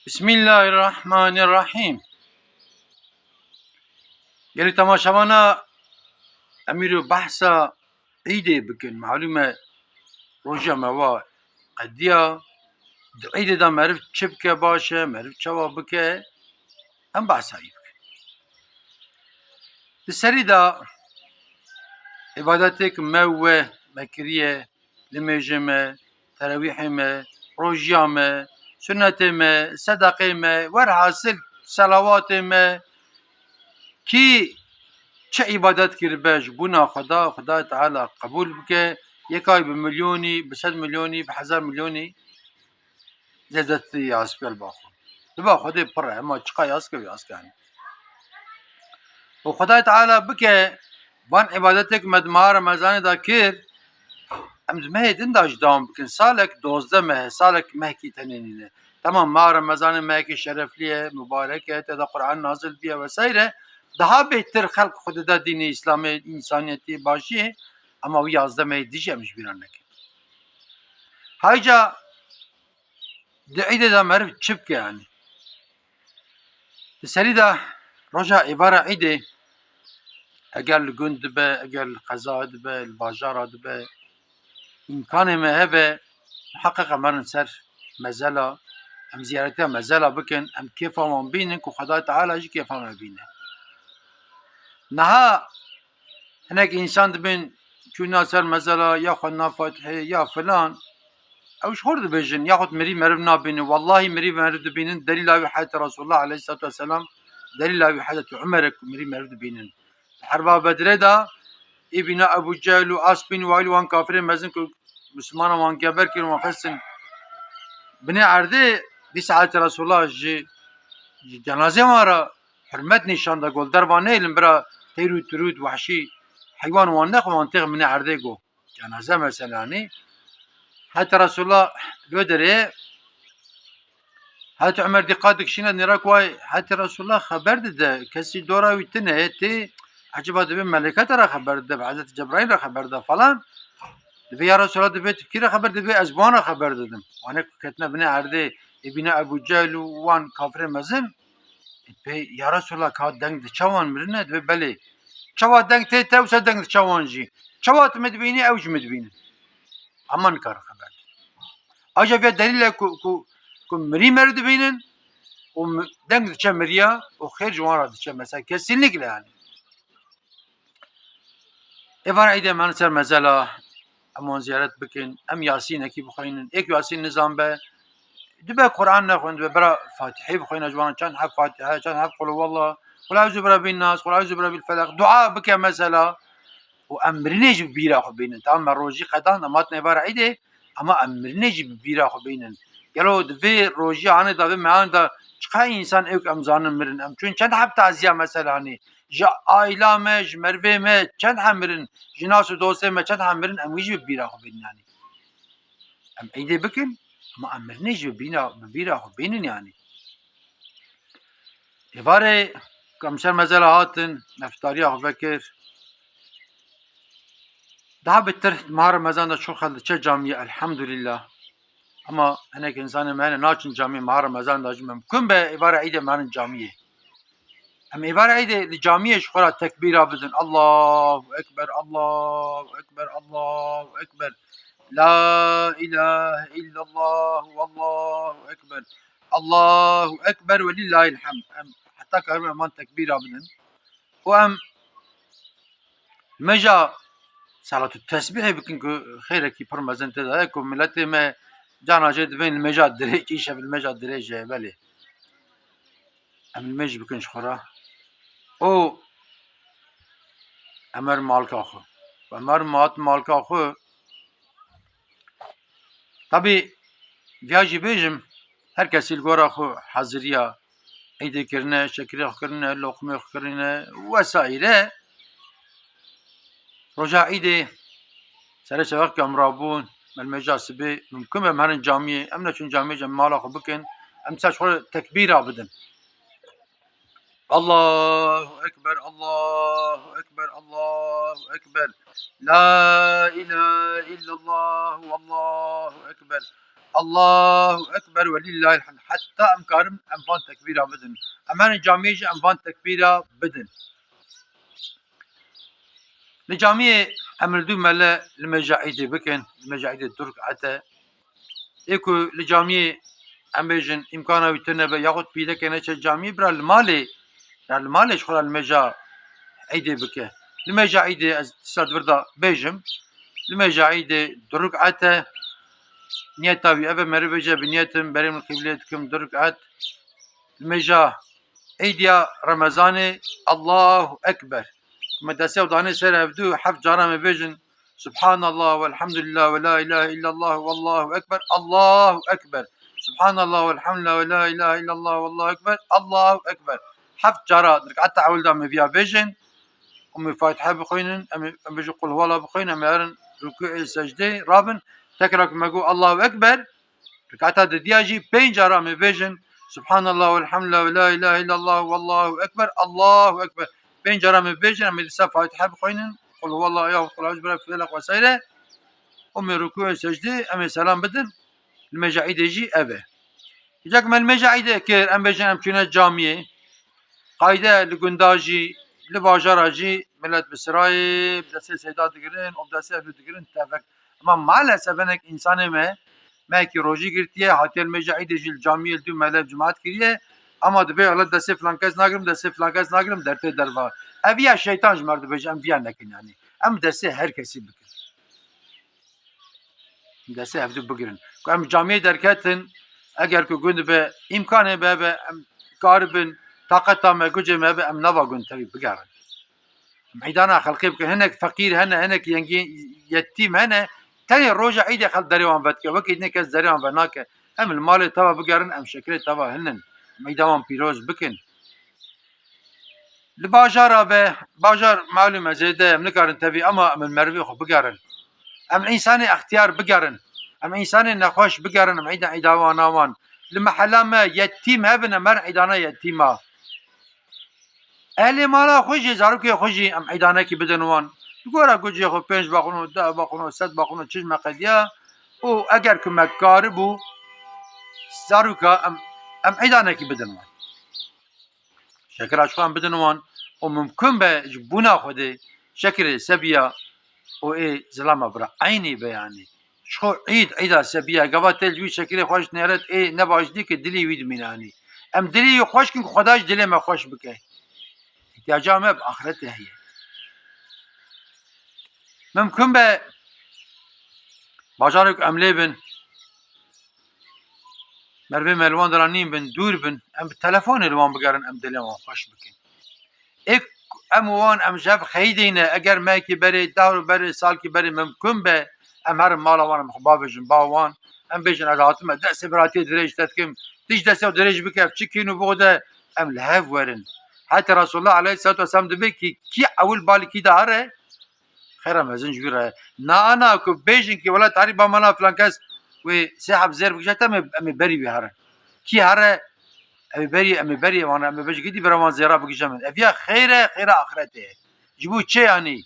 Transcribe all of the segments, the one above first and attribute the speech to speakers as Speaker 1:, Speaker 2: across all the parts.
Speaker 1: Bismillahirrahmanirrahim. Gelê temaşevana emîrû behsa Eidê bikin. Malûm e roja me wa qediya di Eidê de meriv çi bike baş e, meriv çawa bike em behsa wî bikin. Di serî de îbadetê ku me we me kiriye, nimêjê me, terawîhê me, rojiya me, sünnetê me, sedeqê me, werhasil selawatê me kî çi îbadet kiribe ji bûna Xweda, Xwedayê Teala qebûl bike, yekay bi milyonî, bi sed milyonî, bi hezar milyonî zêdetî yaspêl baxwe. Diba Xwedê pir e hema çiqa yaske yaske hene. û Xwedayê Teala bike van îbadetê ku me di meha Remezanê de kir, em di mehê din de jî dawam bikin. Salek 12 mehe, salek mehekî tenê nîne. Tamam meha Remezanê mehekî şereflî ye, mübarek e, tê de Qur'an nazil biye vesaire. Daha bêhtir xelk xwedê de dînê İslamê, însaniyetê başiyê ama wî 11 mehê dijî em ji bîran nekin. Hayca di Eidê de meriv çi bike yanî? Di serî de roja êvara Eidê eger li gund dibe, eger li qezayê dibe, li bajara dibe, îmkanê me hebe muheqeq em herin ser mezela, em ziyaretiya mezela bikin, em kêfa wan bînin ku Xwedayê Teala jî kêfa me bîne. Niha hinek însan dibin çûna ser mezela ya xwendina Fatihê ya filan ew ji hor dibêjin yaxud mirî meriv nabînin. Wallahî mirî meriv dibînin delîla wî heyetê Resulullah aleyhissalatu vesselam, delîla wî heyetê Umerê ku mirî meriv dibînin. Herba Bedrê de îbîna Ebu Cehl û Asbîn û aîl wan kafirên mezin ku Müslümanan wan geber kirin wan xestin binê erdê dîsa heyetê Resulullah ji cenazê wan re hurmet nîşan da got derva nehêlin bira têr û tirût wehşî heywan wan nexwin wan têxin binê erdê got cenaze meselanî. Heyetê Resulullah li wê derê Heyetê Umer dîqat dikişîne nêra ku ay heyetê Resulullah xeber dide kesî dora wî tune tê eciba dibe melêket re xeber dide, Hezretî Cebraîl re xeber dide falan. Dibe ya Resulullah dibe tu kî re xeber dibe ez wan re xeber didim. Wanê ku ketine binê erdê îbîne Ebu Cehl û wan kafirên mezin dibe ya Resulullah ka deng di çawan mirine dibe belê. Çawa deng tê te wisa deng di çawan jî. Çawa tu me dibînî ew jî me dibînin. Ama nikare xeber dide. Aja vê delîl e ku mirî meriv dibînin û deng diçe miriya û xêr ji wan re diçe mesela kesinlikle yani. Êvara Eidê em herin ser mezela em wan ziyaret bikin, em Yasînekî bixwînin, êk Yasîn nizam be, dibe Qur'an nexwin, dibe bira Fatihê bixwîne ji wan re çend hef Fatihe, çend hef Qul huvallah, Qul eûzû bi rebbin nas, Qul eûzû bi rabbil felak, dua bike mesela û em mirinê jî bi bîra xwe bînin. Tamam me rojî qedan em hatin êvara Eidê ama em mirinê jî bi bîra xwe bînin. Gelo di vê rojî anê de vê mehanê de çiqa însan ew ku em zanin mirin. Em çûn çend heb taziya meselanî ji aîla me, ji merivê me çend hem mirin, ji nas û dostê me çend hem mirin em wî jî bi bîra xwe bînin yanî. Em Eidê bikin ama em mirinê jî bi bîra xwe bînin yanî. Êvarê ku em ser mezela hatin, neftariya xwe vekir. Daha beter meha Remezan de çok xelk diçe camiyê elhamdülillah. Ama hinek insanê me hene naçin camiyê meha Remezan de jî mümkün be êvara Eidê em herin camiyê. Em êvara Eidê li camiyê ji xwe re tekbîra bidin. Allahu ekber, Allahu ekber, Allahu ekber. La ilahe illallah vallahu ekber. Allahu ekber ve lillahil hamd. Em heta karin em tekbîra bidin. û em meja salatü tesbîhê bikin ku xêrekî pir mezin tê de heye ku milletê me cana jê dibên li mêja dirêj îşev li mêja dirêj e belê. Em li mêj bikin ji xwe re û em herin malika xwe. Em herin hatin malika xwe tabî viya jî bêjim her kesî li gora xwe heziriya Eidê kirine, şekirê xwe kirine, loqmê xwe kirine vesaîre. Roja Eidê serê şeveq ku em rabûn me li mêja sibê mümkün be em herin camiyê, em neçûn camiyê em mala xwe bikin, em ser ji xwe re tekbîra bidin. Allahu ekber, Allahu ekber, Allahu ekber. La ilahe illallah vallahu ekber. الله أكبر ولله الحمد حتى أم كارم أم فان تكبيرة بدن أمان جامعي أم فان تكبيرة بدن لجامعي أم الدو ملا لمجاعيد بكن لمجاعيد الترك حتى إيكو لجامعي أم بيجن إمكانه يتنبه ياخد بيدك نشة جامعي برا المالي يعني المالي شغل المجا عيدي بكه لمجا عيدي استاد بردا بيجم لمجا عيدي درك عتا نيتاوي أبا مربجة بنيتم بريم القبلتكم درك عت لمجا عيديا رمضاني الله أكبر مدرسة وداني سر هفدو حف جارة بيجن سبحان الله والحمد لله ولا إله إلا الله والله أكبر الله أكبر سبحان الله والحمد لله ولا إله إلا الله والله أكبر الله أكبر حف جارة درك عتا عول دام فيها بيجن أمي فاتحة بخوينن أم بيجي قل هو الله بخوين أم يارن ركوع سجدة رابن تكرك مقو الله أكبر ركعتها دياجي بين جارة أم بيجن سبحان الله والحمد لله ولا إله إلا الله والله أكبر الله أكبر بين جارة أم بيجن أم يدسا فاتحة بخوينن قل هو الله يا قل أعوذ برب فلق وسائله أمي ركوع سجدة أم سلام بدن المجاعيد يجي أبه يجاك ما المجاعيد كير أم بيجن أم كنا جامعة قايدة لقنداجي لباجراجي ملت بسرائيل بدسي سيدات دقرين وبدسي أفلو دقرين تفك أما مالسف أنك إنسان ما كي روجي قرتيه هاتي المجاعيد يجي الجامعة الدو ملت جماعت كريه أما دبي على دسي فلان كاس ناقرم دسي فلان كاس ناقرم درتي دربا أبيا شيطان جمرد بيجي أم فيها نكن يعني أم دسي هر كسي بكن دسي أفدو بقرن أم جامعة دركتن اگر که گوند به امکانه به ام کاربن طاقتا ما گوجه ما به ام نوا گوند تبي بگرن ميدانا خلقي بك هناك فقير هناك ينجي يتيم هنا تاني الروجع عيد خل دريوان بتك وكيد نكز دريوان بناك ام المال تبا بقرن ام شكل تبا هنن ميدان بيروز بكن الباجار به باجار معلومه زيده منكرن تبي اما ام المروي خو بقرن ام الانسان اختيار بقرن ام انسان نخوش بقرن معيدا عيداوان اوان لمحلا ما يتيم هبنا مر عيدانا يتيما اهل مالا خوشی زاروکی خوشی ام عیدانه کی بدنوان گورا گوجی خو 5 باقونو 10 باقونو 100 باقونو چیز مقدیا او اگر که مکار بو زاروکا ام عیدانه کی بدنوان شکر اشخان بدنوان و ممکن به بنا خوده شکر سبیا و ای زلمه برا عینی بیانی شو عیدا سبیا گوا تلوی شکر خوش نرد ای نباجدی که دلی وید مینانی ام دلی خوش کن خداش دلی ما خوش بکه احتیاجام به آخرته هي ممكن به باجارك املي بن مربي ملوان درانين بن دور بن ام بالتلفون الوان بقرن ام دلوان خوش بكن اك اموان ام شاف خيدينا اگر ما كي بري دور بري سال كي بري ممكن به ام هر مالا وانا مخباب جن باوان ام بيجن اداتما دأس براتي دريج تتكم تيج دأس دريج بكف تشكينو بوده ام لهاف ورن حتى رسول الله عليه الصلاه والسلام دبي كي اول بالي كي داره خير مازن جبيره نا انا كو بيجن كي ولا تعرف بمانا فلان كاس وسحب زير بجتا ام بري بهره كي هره ام بري وانا ام بيجي دي برمان زيرا بجمن افيا خير اخرته جبو تشي يعني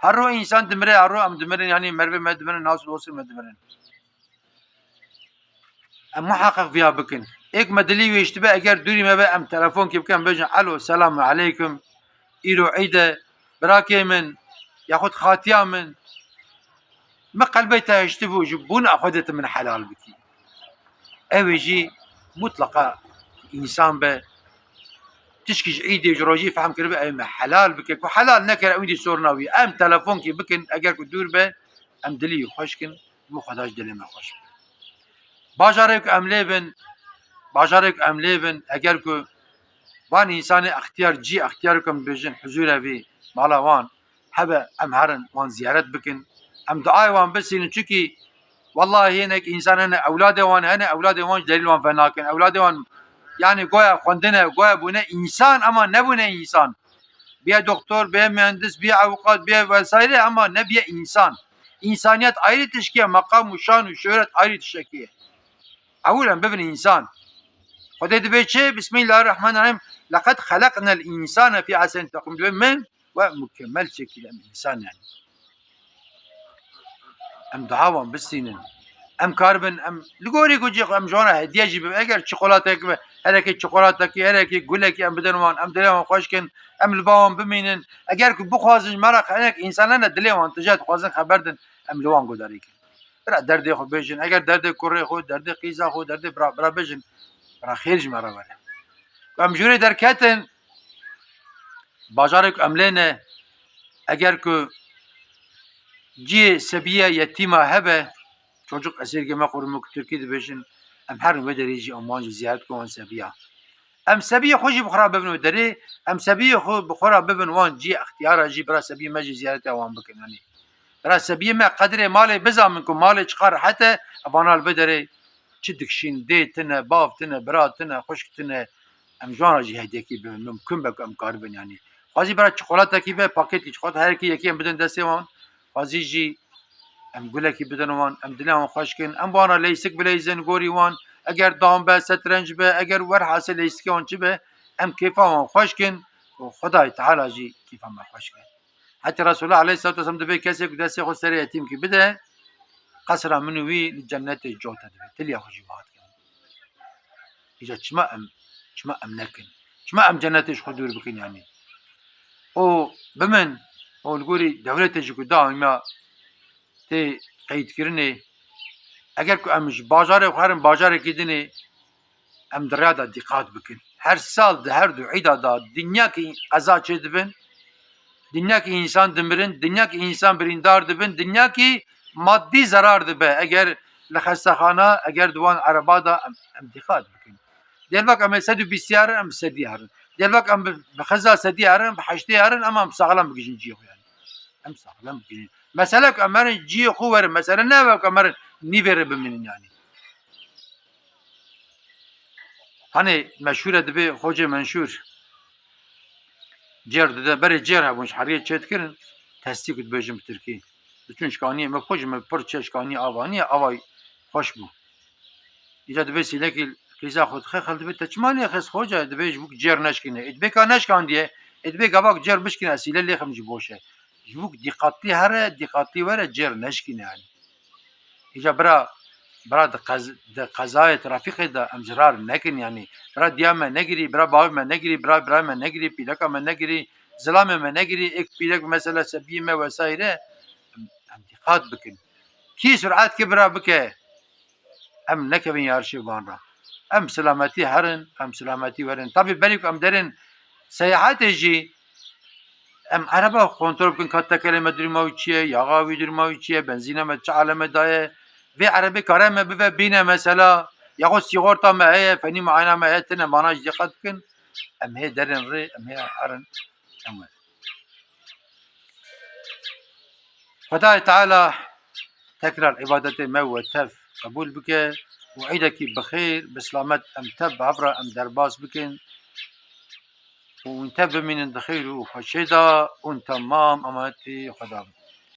Speaker 1: هرو انسان دمره هرو ام دمره يعني مربي مدمن ناس وصل مدمن ام محقق فيها بكن ايك مدلي ويشتبه اگر دوري ما بقى ام تلفون كيف كان بيجن الو السلام عليكم ايرو عيده براكي من ياخذ خاتيا من ما قلبيتها يشتبه جبون اخذت من حلال بكي اويجي مطلقه انسان به تشكيش عيدي جروجي فهم كربه ام حلال بكي وحلال نكر عندي سورناوي ام تلفون كي بكن اگر كدور به ام دلي خوشكن مو خداش دلي ما خوش باجارك ام لبن اگر كو وان انسان اختيار جي اختياركم بجن حضور في مالا وان هبه ام هرن وان زيارت بكن ام دعاء وان بس چونكي والله هناك انسان انا اولادي وان دليل وان فناكن اولادي وان يعني قويا خوندنا قويا بونه انسان اما نبونه انسان بيا دكتور بيا مهندس بيا avokat بيا وسائل اما نبيه انسان انسانيت ayrı تشكيه مقام وشان وشهرت ayrı تشكيه اولا ببن انسان خديت بيتشي بسم الله الرحمن الرحيم لقد خلقنا الانسان في احسن تقويم من ومكمل شكل الانسان يعني ام دعاوان بالسنين ام کاربن ام لگوری گوجی ام جوانا هدیه جی بم اگر چکلاته که هر کی چکلاته کی هر کی گله کی ام بدن وان ام دلوان خوش کن ام لباون بمینن اگر که بخوازن مرا خنک انسانان دلوان تجات خوازن خبردن ام لوان گداری کن برا درد خو بجن اگر درد کره خو درد قیزا خو درد برا بجن برا خیرج مرا وره ام جوری در کتن بازارک املینه اگر که جی سبیه یتیمه هبه çocuk esirgeme kurumu Türkiye'de beşin em her ve derece amancı ziyaret kovan sebiya. Em sebiye hoji bukhara bibin ve deri em sebiye ho bukhara bibin wan ci ihtiyara ci bira sebiye meci ziyaret wan bikin yani. Bira sebiye me kadre mali bizamin ku mali çıkar hatta abanal ve deri çi dikşin de tine bav tine bira tine hoşk tine em jwana ci hedeki bibin mümkün bek em karbin yani. Hazi bira çikolata ki be paketi çikolata her ki yeki em bidin desti wan hazi ci ام گلکی بدن وان ام دلان خوش کن ام بانا لیسک بلیزن گوری وان اگر دام به سترنج به اگر ور حاصل لیسکی وان چی به ام کیفا وان خوش کن و خدای تعالی جی کیفا ما خوش کن حتی رسول الله علیه الصلاه والسلام دبی کسی که دستی خود سر یتیم کی بده قصر منوی لجنت جوت دبی تلیا خوشی بات کن ایجا چما ام نکن چما ام جنتش خودور بکن یعنی او بمن او الگوری دولتش کو دائما تی قید کردنی اگر که امش بازار خارم بازار کدنی ام دریا دقت بکن هر سال ده هر دو عیدا دا دنیا کی قضا چه دبن دنیا کی انسان دمرن دنیا کی انسان بریندار دبن دنیا کی مادی zarar دبه اگر لخستخانه اگر دوان عربا دا ام دقت بکن دل وقت ام سدو بسیار ام سدی هرن دل وقت ام بخزا سدی هرن بحشتی هرن اما ام ساغلم بگیجن جیو yani ام ساغلم بگیجن mesela ömerin ciye kuver mesela ne var ömerin ni verir biminin yani. Hani meşhur edebi hoca menşur cer de beri cer ha bunş hariye çetkirin tasdik et bejim Türkiye. Bütün şkani me hoca me parça şkani avani avay hoş bu. İca de vesile ki kiza xud xaldı be taçmani xes hoca de bej bu cer neşkine etbek neşkan diye etbek avak cer bişkine asile lehim ciboşe. Jibuk dikkatli her dikkatli vere cer neşkine yani. İca برا د قضای ترافیق د امزرار نکن یعنی برا دیام نگیری برا باو من نگیری برا من نگیری پیلک من نگیری زلام من نگیری یک پیلک مثلا سبیه وسایره ام دقت بکن کی سرعت که برا بکه ام نکبین یارشی وان را ام سلامتی هرن ام سلامتی ورن طبی بلیک ام درن سیاحت جی ام عربا کنترل کن کات کلمه درماوی چیه یاغاوی درماوی چیه بنزینه مت چه علامه دایه ve Arabi kareme bive bine mesela ya sigorta me heye feni muayene me heye tine manaj dikkat kin em he derin re em he arın em Xudai Teala tekrar ibadeti me ve tef kabul bike ve ideki bixir bislamet em teb abra em derbas bikin و انت بمن الخير وخشيدا وانت تمام اماتي خدا